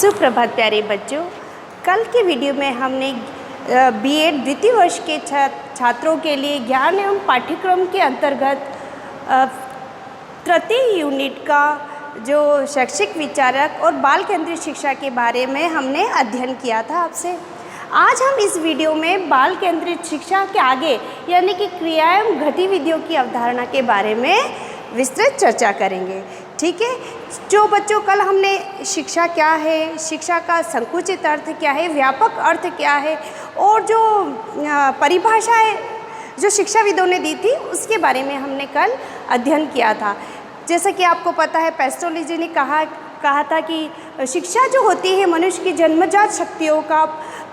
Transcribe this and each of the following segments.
सुप्रभात प्यारे बच्चों। कल के वीडियो में हमने बीएड द्वितीय वर्ष के छात्रों के लिए ज्ञान एवं पाठ्यक्रम के अंतर्गत तृतीय यूनिट का जो शैक्षिक विचारक और बाल केंद्रित शिक्षा के बारे में हमने अध्ययन किया था आपसे। आज हम इस वीडियो में बाल केंद्रित शिक्षा के आगे यानी कि क्रिया एवं गतिविधियों की अवधारणा के बारे में विस्तृत चर्चा करेंगे। ठीक है, जो बच्चों कल हमने शिक्षा क्या है, शिक्षा का संकुचित अर्थ क्या है, व्यापक अर्थ क्या है और जो परिभाषाएं जो शिक्षाविदों ने दी थी उसके बारे में हमने कल अध्ययन किया था। जैसा कि आपको पता है, पेस्टोलॉजी ने कहा था कि शिक्षा जो होती है मनुष्य की जन्मजात शक्तियों का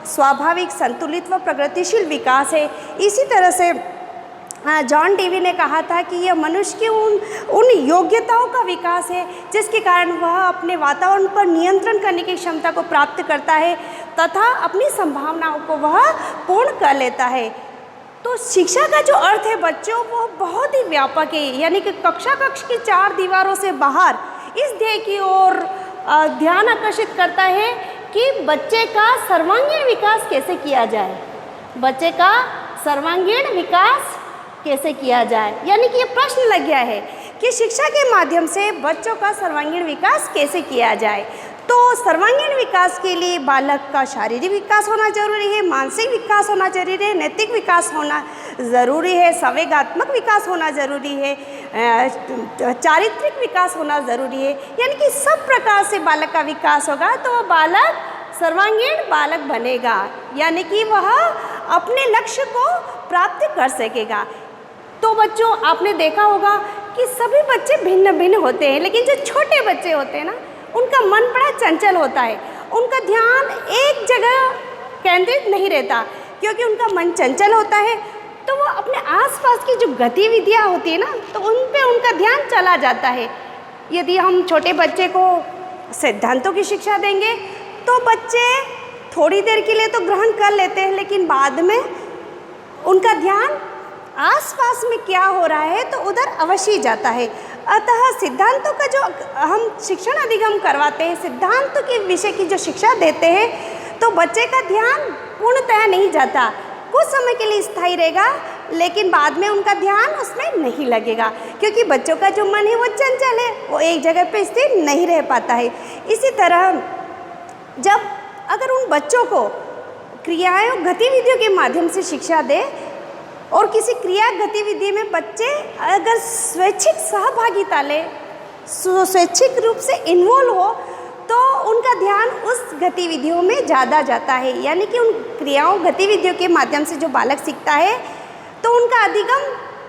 स्वाभाविक संतुलित व प्रगतिशील विकास है। इसी तरह से जॉन डेवी ने कहा था कि यह मनुष्य की उन योग्यताओं का विकास है जिसके कारण वह अपने वातावरण पर नियंत्रण करने की क्षमता को प्राप्त करता है तथा अपनी संभावनाओं को वह पूर्ण कर लेता है। तो शिक्षा का जो अर्थ है बच्चों वो बहुत ही व्यापक है, यानी कि कक्ष की चार दीवारों से बाहर इस ध्येय की ओर ध्यान आकर्षित करता है कि बच्चे का सर्वांगीण विकास कैसे किया जाए। बच्चे का सर्वांगीण विकास कैसे किया जाए, यानी कि ये प्रश्न लग गया है कि शिक्षा के माध्यम से बच्चों का सर्वांगीण विकास कैसे किया जाए। तो सर्वांगीण विकास के लिए बालक का शारीरिक विकास होना जरूरी है, मानसिक विकास होना जरूरी है, नैतिक विकास होना ज़रूरी है, संवेगात्मक विकास होना जरूरी है, चारित्रिक विकास होना ज़रूरी है। यानी कि सब प्रकार से बालक का विकास होगा तो वह बालक सर्वांगीण बालक बनेगा, यानी कि वह अपने लक्ष्य को प्राप्त कर सकेगा। तो बच्चों आपने देखा होगा कि सभी बच्चे भिन्न भिन्न होते हैं, लेकिन जो छोटे बच्चे होते हैं ना उनका मन बड़ा चंचल होता है, उनका ध्यान एक जगह केंद्रित नहीं रहता क्योंकि उनका मन चंचल होता है। तो वो अपने आसपास की जो गतिविधियाँ होती है ना तो उन पे उनका ध्यान चला जाता है। यदि हम छोटे बच्चे को सिद्धांतों की शिक्षा देंगे तो बच्चे थोड़ी देर के लिए तो ग्रहण कर लेते हैं, लेकिन बाद में उनका ध्यान आसपास में क्या हो रहा है तो उधर अवश्य जाता है। अतः सिद्धांतों का जो हम शिक्षण अधिगम करवाते हैं, सिद्धांतों के विषय की जो शिक्षा देते हैं तो बच्चे का ध्यान पूर्णतः नहीं जाता, कुछ समय के लिए स्थायी रहेगा, लेकिन बाद में उनका ध्यान उसमें नहीं लगेगा क्योंकि बच्चों का जो मन है वो चंचल है, वो एक जगह पे स्थिर नहीं रह पाता है। इसी तरह जब अगर उन बच्चों को क्रियाएं और गतिविधियों के माध्यम से शिक्षा दे और किसी क्रिया गतिविधि में बच्चे अगर स्वैच्छिक सहभागिता ले, स्वैच्छिक रूप से इन्वॉल्व हो तो उनका ध्यान उस गतिविधियों में ज़्यादा जाता है। यानी कि उन क्रियाओं गतिविधियों के माध्यम से जो बालक सीखता है तो उनका अधिगम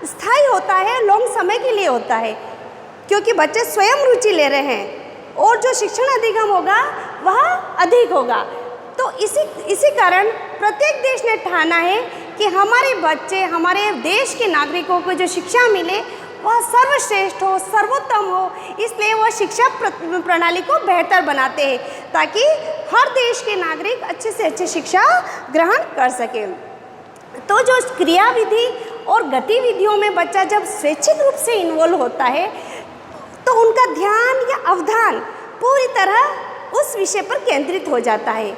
स्थायी होता है, लंबे समय के लिए होता है क्योंकि बच्चे स्वयं रुचि ले रहे हैं और जो शिक्षण अधिगम होगा वह अधिक होगा। तो इसी कारण प्रत्येक देश ने ठाना है कि हमारे बच्चे, हमारे देश के नागरिकों को जो शिक्षा मिले वह सर्वश्रेष्ठ हो, सर्वोत्तम हो, इसलिए वह शिक्षा प्रणाली को बेहतर बनाते हैं ताकि हर देश के नागरिक अच्छे से अच्छे शिक्षा ग्रहण कर सकें। तो जो क्रियाविधि और गतिविधियों में बच्चा जब स्वैच्छिक रूप से इन्वॉल्व होता है तो उनका ध्यान या अवधान पूरी तरह उस विषय पर केंद्रित हो जाता है।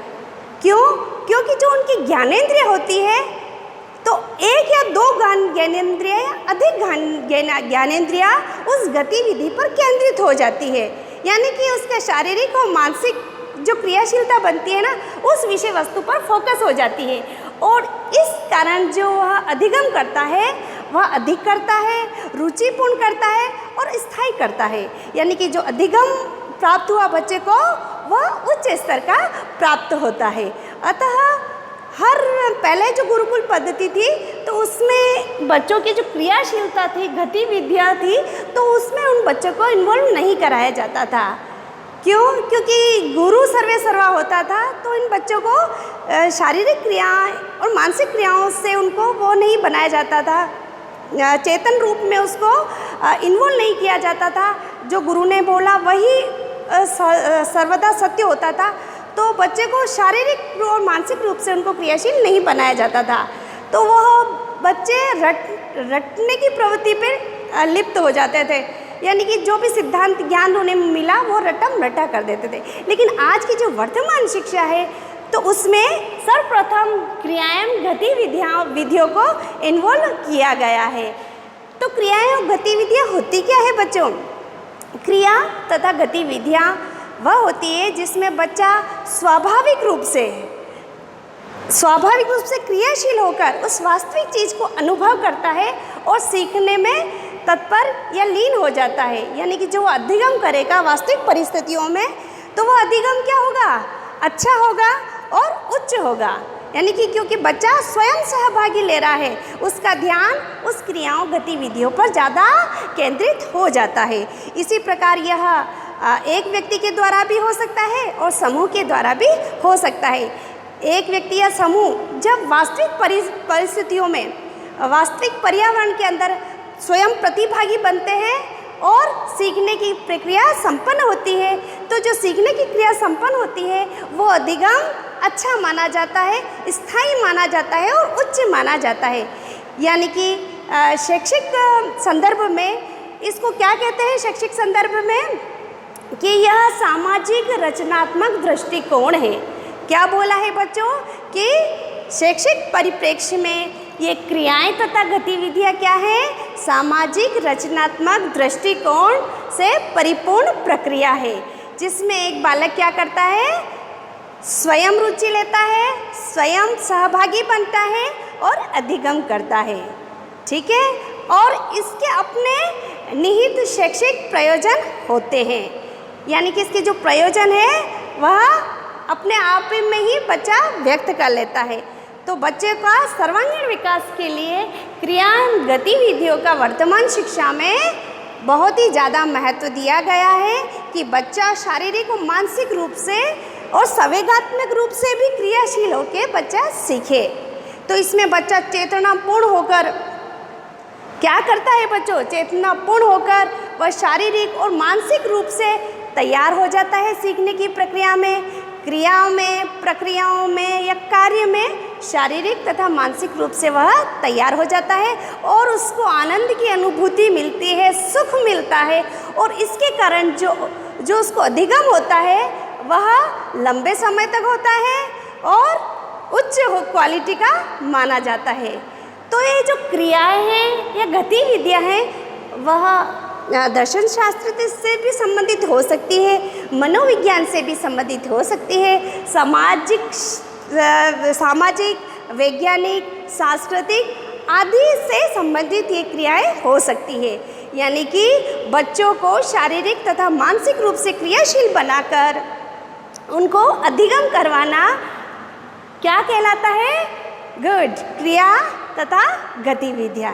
क्यों? क्योंकि जो उनकी ज्ञानेंद्रिय होती है तो एक या दो ज्ञानेंद्रिय या अधिक ज्ञानेंद्रिय उस गतिविधि पर केंद्रित हो जाती है, यानी कि उसका शारीरिक और मानसिक जो क्रियाशीलता बनती है ना उस विषय वस्तु पर फोकस हो जाती है और इस कारण जो वह अधिगम करता है वह अधिक करता है, रुचिपूर्ण करता है और स्थायी करता है। यानी कि जो अधिगम प्राप्त हुआ बच्चे को वह उच्च स्तर का प्राप्त होता है। अतः हर पहले जो गुरुकुल पद्धति थी तो उसमें बच्चों की जो क्रियाशीलता थी, गतिविधियाँ थी, तो उसमें उन बच्चों को इन्वॉल्व नहीं कराया जाता था। क्यों? क्योंकि गुरु सर्वे सर्वा होता था तो इन बच्चों को शारीरिक क्रियाएं और मानसिक क्रियाओं से उनको वो नहीं बनाया जाता था, चेतन रूप में उसको इन्वॉल्व नहीं किया जाता था। जो गुरु ने बोला वही सर्वदा सत्य होता था। तो बच्चे को शारीरिक और मानसिक रूप से उनको क्रियाशील नहीं बनाया जाता था, तो वह बच्चे रटने की प्रवृत्ति पर लिप्त हो जाते थे। यानी कि जो भी सिद्धांत ज्ञान उन्हें मिला वो रटम रटा कर देते थे। लेकिन आज की जो वर्तमान शिक्षा है तो उसमें सर्वप्रथम क्रियाएं गतिविधियों को इन्वॉल्व किया गया है। तो क्रियाएं और गतिविधियाँ होती क्या है बच्चों? क्रिया तथा गतिविधियाँ वह होती है जिसमें बच्चा स्वाभाविक रूप से क्रियाशील होकर उस वास्तविक चीज़ को अनुभव करता है और सीखने में तत्पर या लीन हो जाता है। यानी कि जो अधिगम करेगा वास्तविक परिस्थितियों में तो वह अधिगम क्या होगा? अच्छा होगा और उच्च होगा। यानी कि क्योंकि बच्चा स्वयं सहभागी ले रहा है, उसका ध्यान उस क्रियाओं गतिविधियों पर ज़्यादा केंद्रित हो जाता है। इसी प्रकार यह एक व्यक्ति के द्वारा भी हो सकता है और समूह के द्वारा भी हो सकता है। एक व्यक्ति या समूह जब वास्तविक परिस्थितियों में वास्तविक पर्यावरण के अंदर स्वयं प्रतिभागी बनते हैं और सीखने की प्रक्रिया संपन्न होती है, तो जो सीखने की क्रिया संपन्न होती है वो अधिगम अच्छा माना जाता है, स्थायी माना जाता है और उच्च माना जाता है। यानी कि शैक्षिक संदर्भ में इसको क्या कहते हैं? शैक्षिक संदर्भ में कि यह सामाजिक रचनात्मक दृष्टिकोण है। क्या बोला है बच्चों? कि शैक्षिक परिप्रेक्ष्य में ये क्रियाएं तथा गतिविधियाँ क्या है? सामाजिक रचनात्मक दृष्टिकोण से परिपूर्ण प्रक्रिया है, जिसमें एक बालक क्या करता है? स्वयं रुचि लेता है, स्वयं सहभागी बनता है और अधिगम करता है। ठीक है? और इसके अपने निहित शैक्षिक प्रयोजन होते हैं। यानी कि इसके जो प्रयोजन है वह अपने आप में ही बच्चा व्यक्त कर लेता है। तो बच्चे का सर्वांगीण विकास के लिए क्रिया गतिविधियों का वर्तमान शिक्षा में बहुत ही ज़्यादा महत्व दिया गया है कि बच्चा शारीरिक और मानसिक रूप से और संवेगात्मक रूप से भी क्रियाशील होकर बच्चा सीखे। तो इसमें बच्चा चेतनापूर्ण होकर क्या करता है बच्चों? चेतनापूर्ण होकर वह शारीरिक और मानसिक रूप से तैयार हो जाता है सीखने की प्रक्रिया में, क्रियाओं में, प्रक्रियाओं में या कार्य में शारीरिक तथा मानसिक रूप से वह तैयार हो जाता है और उसको आनंद की अनुभूति मिलती है, सुख मिलता है और इसके कारण जो उसको अधिगम होता है वह लंबे समय तक होता है और उच्च क्वालिटी का माना जाता है। तो ये जो क्रियाएं हैं या गतिविधियां हैं वह दर्शन शास्त्र से भी संबंधित हो सकती है, मनोविज्ञान से भी संबंधित हो सकती है, सामाजिक, वैज्ञानिक, सांस्कृतिक आदि से संबंधित ये क्रियाएं हो सकती है। यानी कि बच्चों को शारीरिक तथा मानसिक रूप से क्रियाशील बनाकर उनको अधिगम करवाना क्या कहलाता है? गुड क्रिया तथा गतिविधियाँ।